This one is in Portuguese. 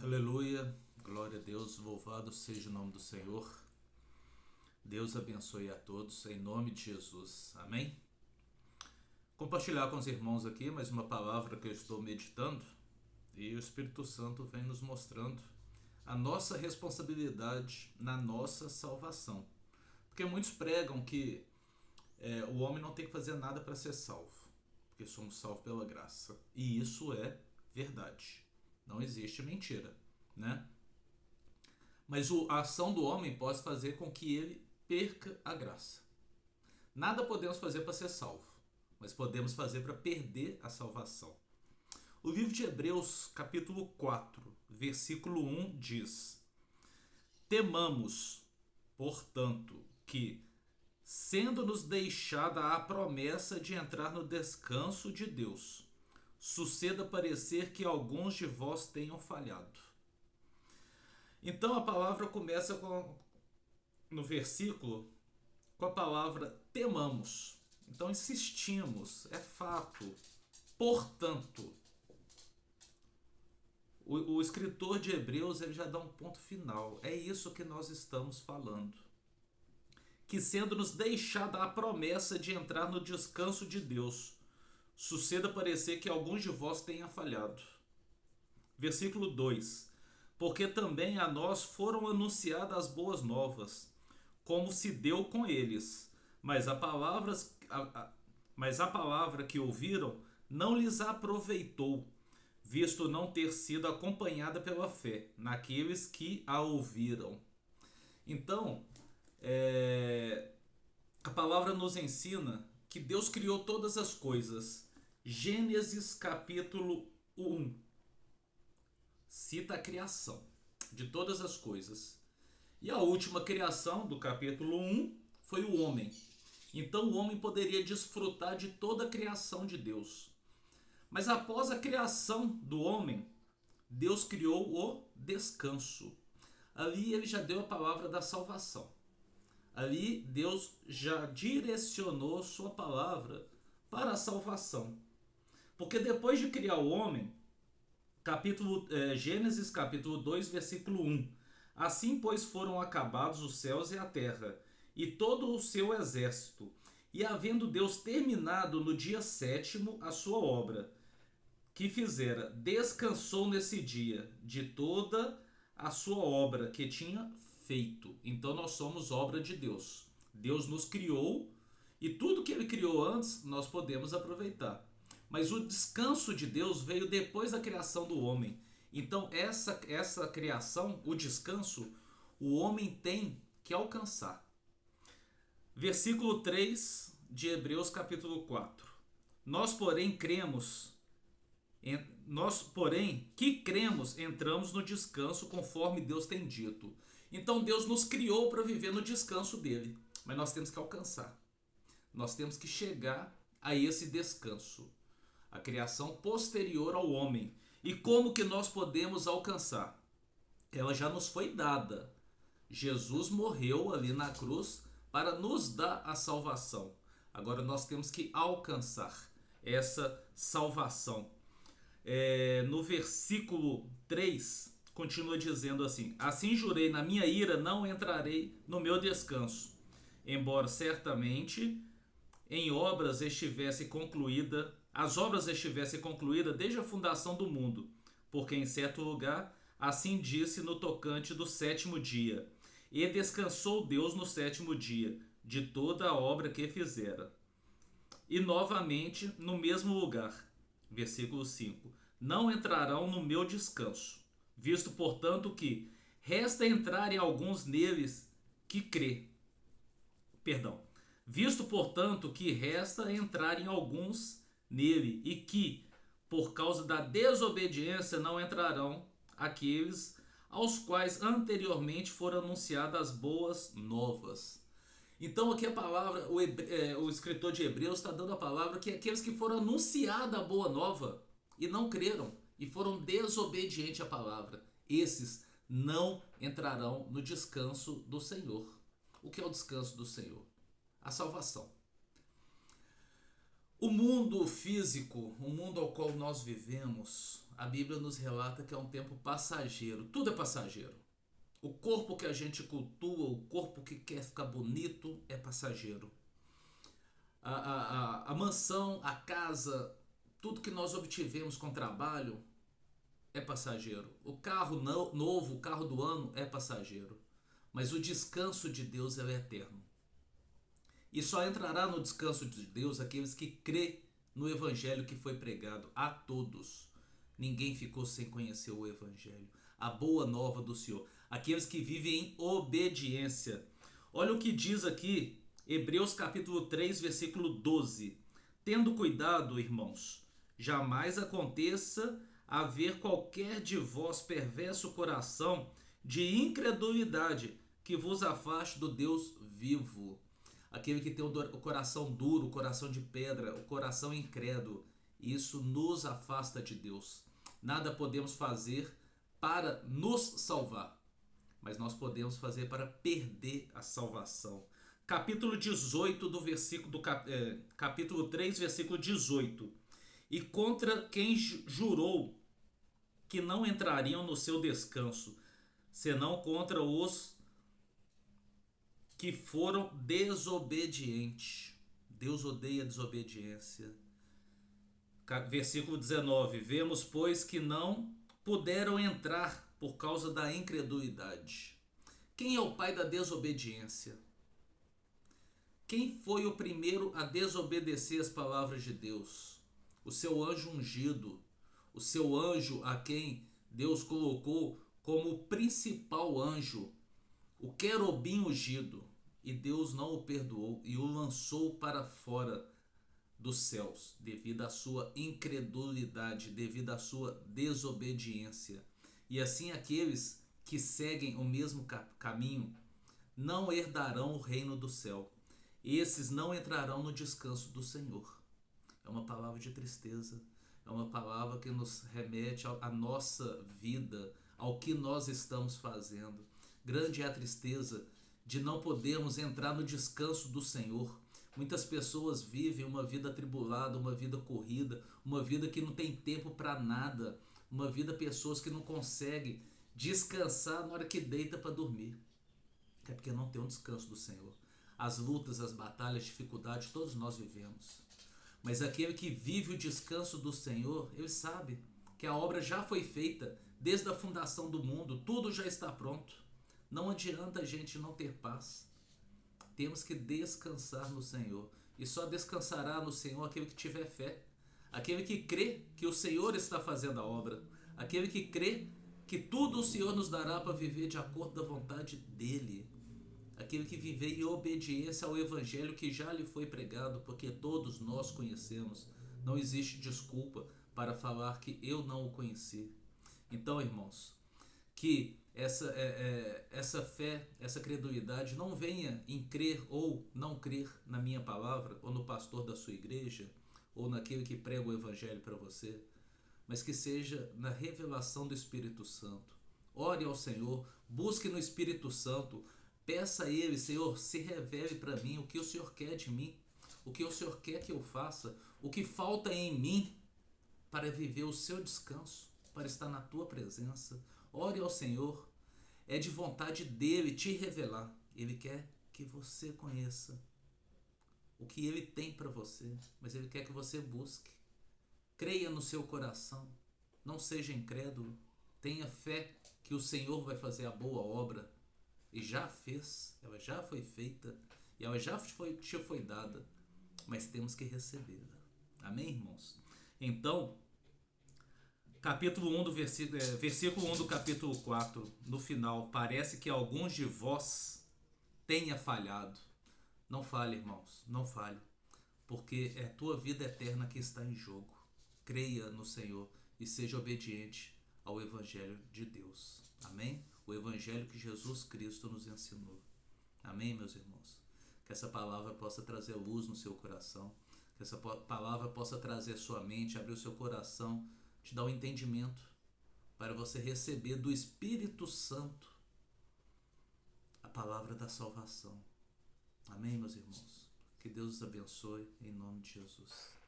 Aleluia, glória a Deus, louvado seja o nome do Senhor. Deus abençoe a todos, em nome de Jesus, amém? Compartilhar com os irmãos aqui mais uma palavra que eu estou meditando e o Espírito Santo vem nos mostrando a nossa responsabilidade na nossa salvação. Porque muitos pregam que o homem não tem que fazer nada para ser salvo, porque somos salvos pela graça. E isso é verdade. Não existe mentira, né? Mas a ação do homem pode fazer com que ele perca a graça. Nada podemos fazer para ser salvo, mas podemos fazer para perder a salvação. O livro de Hebreus, capítulo 4, versículo 1 diz: Temamos, portanto, que, sendo-nos deixada a promessa de entrar no descanso de Deus, suceda parecer que alguns de vós tenham falhado. Então a palavra começa no versículo com a palavra temamos. Então insistimos, é fato. Portanto, o escritor de Hebreus ele já dá um ponto final. É isso que nós estamos falando. Que sendo-nos deixada a promessa de entrar no descanso de Deus, suceda parecer que alguns de vós tenham falhado. Versículo 2: Porque também a nós foram anunciadas as boas novas, como se deu com eles, mas a palavra que ouviram não lhes aproveitou, visto não ter sido acompanhada pela fé naqueles que a ouviram. Então, a palavra nos ensina que Deus criou todas as coisas. Gênesis capítulo 1 cita a criação de todas as coisas. E a última criação do capítulo 1 foi o homem. Então o homem poderia desfrutar de toda a criação de Deus. Mas após a criação do homem, Deus criou o descanso. Ali ele já deu a palavra da salvação. Ali Deus já direcionou sua palavra para a salvação. Porque depois de criar o homem, Gênesis capítulo 2, versículo 1: Assim, pois, foram acabados os céus e a terra, e todo o seu exército. E havendo Deus terminado no dia sétimo a sua obra, que fizera, descansou nesse dia de toda a sua obra que tinha feito. Então nós somos obra de Deus. Deus nos criou e tudo que ele criou antes nós podemos aproveitar. Mas o descanso de Deus veio depois da criação do homem. Então essa criação, o descanso, o homem tem que alcançar. Versículo 3 de Hebreus capítulo 4. Nós, porém, que cremos, entramos no descanso conforme Deus tem dito. Então Deus nos criou para viver no descanso dele. Mas nós temos que alcançar. Nós temos que chegar a esse descanso. A criação posterior ao homem. E como que nós podemos alcançar? Ela já nos foi dada. Jesus morreu ali na cruz para nos dar a salvação. Agora nós temos que alcançar essa salvação. No versículo 3, continua dizendo assim: Assim jurei na minha ira, não entrarei no meu descanso, embora certamente as obras estivessem concluídas desde a fundação do mundo, porque em certo lugar assim disse no tocante do sétimo dia: E descansou Deus no sétimo dia de toda a obra que fizera. E novamente no mesmo lugar, versículo 5: Não entrarão no meu descanso, visto portanto que resta entrarem alguns neles que crê. Visto portanto que resta entrarem alguns nele e que, por causa da desobediência, não entrarão aqueles aos quais anteriormente foram anunciadas as boas novas. Então aqui a palavra, o escritor de Hebreus está dando a palavra que aqueles que foram anunciada a boa nova e não creram e foram desobedientes à palavra, esses não entrarão no descanso do Senhor. O que é o descanso do Senhor? A salvação. O mundo físico, o mundo ao qual nós vivemos, a Bíblia nos relata que é um tempo passageiro. Tudo é passageiro. O corpo que a gente cultua, o corpo que quer ficar bonito é passageiro. A mansão, a casa, tudo que nós obtivemos com trabalho é passageiro. O carro novo, o carro do ano é passageiro. Mas o descanso de Deus é eterno. E só entrará no descanso de Deus aqueles que crê no evangelho que foi pregado a todos. Ninguém ficou sem conhecer o evangelho, a boa nova do Senhor. Aqueles que vivem em obediência. Olha o que diz aqui, Hebreus capítulo 3, versículo 12. Tendo cuidado, irmãos, jamais aconteça haver qualquer de vós perverso coração de incredulidade que vos afaste do Deus vivo. Aquele que tem o coração duro, o coração de pedra, o coração incrédulo. Isso nos afasta de Deus. Nada podemos fazer para nos salvar, mas nós podemos fazer para perder a salvação. Capítulo 18 do capítulo 3, versículo 18. E contra quem jurou que não entrariam no seu descanso, senão contra os que foram desobedientes. Deus odeia a desobediência. Versículo 19. Vemos, pois, que não puderam entrar por causa da incredulidade. Quem é o pai da desobediência? Quem foi o primeiro a desobedecer as palavras de Deus? O seu anjo ungido, o seu anjo a quem Deus colocou como principal anjo, o querubim ungido, e Deus não o perdoou e o lançou para fora dos céus, devido à sua incredulidade, devido à sua desobediência. E assim aqueles que seguem o mesmo caminho não herdarão o reino do céu. Esses não entrarão no descanso do Senhor. É uma palavra de tristeza, é uma palavra que nos remete à nossa vida, ao que nós estamos fazendo. Grande é a tristeza de não podermos entrar no descanso do Senhor. Muitas pessoas vivem uma vida atribulada, uma vida corrida, uma vida que não tem tempo para nada, uma vida pessoas que não conseguem descansar na hora que deita para dormir. É porque não tem um descanso do Senhor. As lutas, as batalhas, as dificuldades, todos nós vivemos. Mas aquele que vive o descanso do Senhor, ele sabe que a obra já foi feita desde a fundação do mundo, tudo já está pronto. Não adianta a gente não ter paz. Temos que descansar no Senhor. E só descansará no Senhor aquele que tiver fé. Aquele que crê que o Senhor está fazendo a obra. Aquele que crê que tudo o Senhor nos dará para viver de acordo com a vontade dEle. Aquele que viver em obediência ao Evangelho que já lhe foi pregado, porque todos nós conhecemos. Não existe desculpa para falar que eu não o conheci. Então, irmãos, que essa fé, essa credulidade não venha em crer ou não crer na minha palavra, ou no pastor da sua igreja, ou naquele que prega o Evangelho para você, mas que seja na revelação do Espírito Santo. Ore ao Senhor, busque no Espírito Santo, peça a Ele: Senhor, se revele para mim o que o Senhor quer de mim, o que o Senhor quer que eu faça, o que falta em mim para viver o seu descanso, para estar na tua presença. Ore ao Senhor, é de vontade dEle te revelar. Ele quer que você conheça o que Ele tem para você, mas Ele quer que você busque. Creia no seu coração, não seja incrédulo, tenha fé que o Senhor vai fazer a boa obra. E já fez, ela já foi feita, e ela já te foi dada, mas temos que recebê-la. Amém, irmãos? Então, capítulo 1 do versículo 1 do capítulo 4, no final: parece que alguns de vós tenha falhado. Não falhe, irmãos, não falhe, porque é a tua vida eterna que está em jogo. Creia no Senhor e seja obediente ao Evangelho de Deus. Amém? O Evangelho que Jesus Cristo nos ensinou. Amém, meus irmãos? Que essa palavra possa trazer luz no seu coração, que essa palavra possa trazer a sua mente, abrir o seu coração, te dar um entendimento para você receber do Espírito Santo a palavra da salvação. Amém, meus irmãos? Que Deus os abençoe em nome de Jesus.